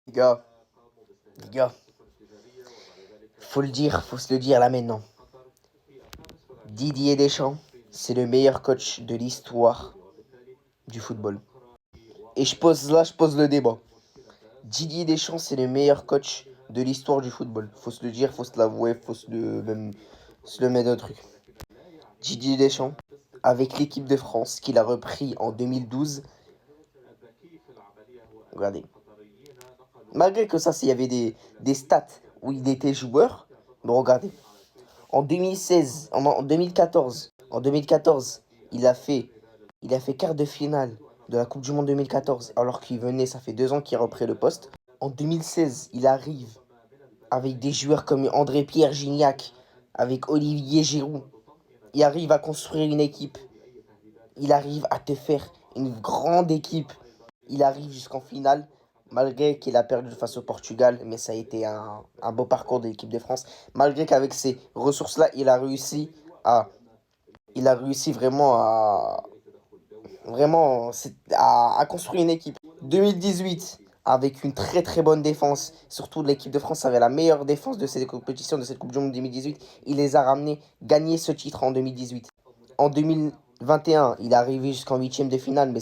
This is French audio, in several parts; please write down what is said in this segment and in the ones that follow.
Les gars, les gars, faut le dire, faut se le dire là maintenant. Didier Deschamps, c'est le meilleur coach de l'histoire du football. Et je pose le débat. Didier Deschamps, c'est le meilleur coach de l'histoire du football. Faut se le dire, faut se l'avouer, faut même se le mettre au truc. Didier Deschamps, avec l'équipe de France qu'il a repris en 2012, regardez. Malgré que ça, il y avait des stats où il était joueur, mais regardez. En 2016, en 2014, il a fait quart de finale de la Coupe du Monde 2014, alors qu'il venait, ça fait 2 ans qu'il a repris le poste. En 2016, il arrive avec des joueurs comme André-Pierre Gignac, avec Olivier Giroud. Il arrive à construire une équipe. Il arrive à te faire une grande équipe. Il arrive jusqu'en finale, malgré qu'il a perdu face au Portugal, mais ça a été un beau parcours de l'équipe de France. Malgré qu'avec ces ressources-là, il a réussi à construire une équipe. 2018, avec une très très bonne défense, surtout l'équipe de France avait la meilleure défense de cette compétition, de cette Coupe du Monde 2018. Il les a ramenés gagner ce titre en 2018. En 2021, il est arrivé jusqu'en huitième de finale, mais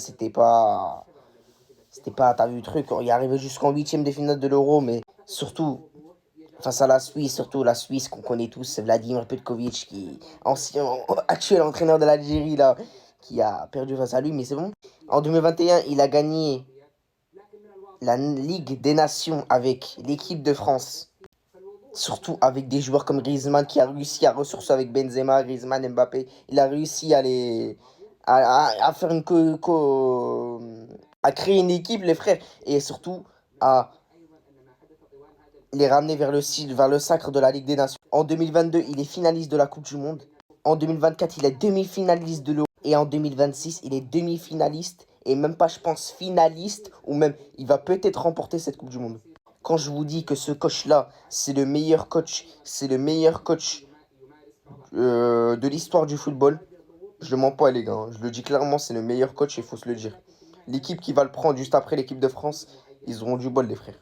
t'as vu le truc, il est arrivé jusqu'en huitième de finale de l'Euro, mais surtout face à la Suisse, surtout la Suisse qu'on connaît tous, c'est Vladimir Petkovic, qui ancien, actuel entraîneur de l'Algérie, là, qui a perdu face à lui, mais c'est bon. En 2021, il a gagné la Ligue des Nations avec l'équipe de France, surtout avec des joueurs comme Griezmann qui a réussi à ressourcer avec Benzema, Griezmann, Mbappé. Il a réussi à faire à créer une équipe, les frères, et surtout à les ramener vers le sacre de la Ligue des Nations. En 2022, il est finaliste de la Coupe du Monde. En 2024, il est demi-finaliste de l'Euro. Et en 2026, il est demi-finaliste. Et même pas, je pense, finaliste. Ou même, il va peut-être remporter cette Coupe du Monde. Quand je vous dis que ce coach-là, c'est le meilleur coach de l'histoire du football, je ne mens pas, les gars, hein. Je le dis clairement, c'est le meilleur coach, il faut se le dire. L'équipe qui va le prendre juste après l'équipe de France, ils auront du bol, les frères.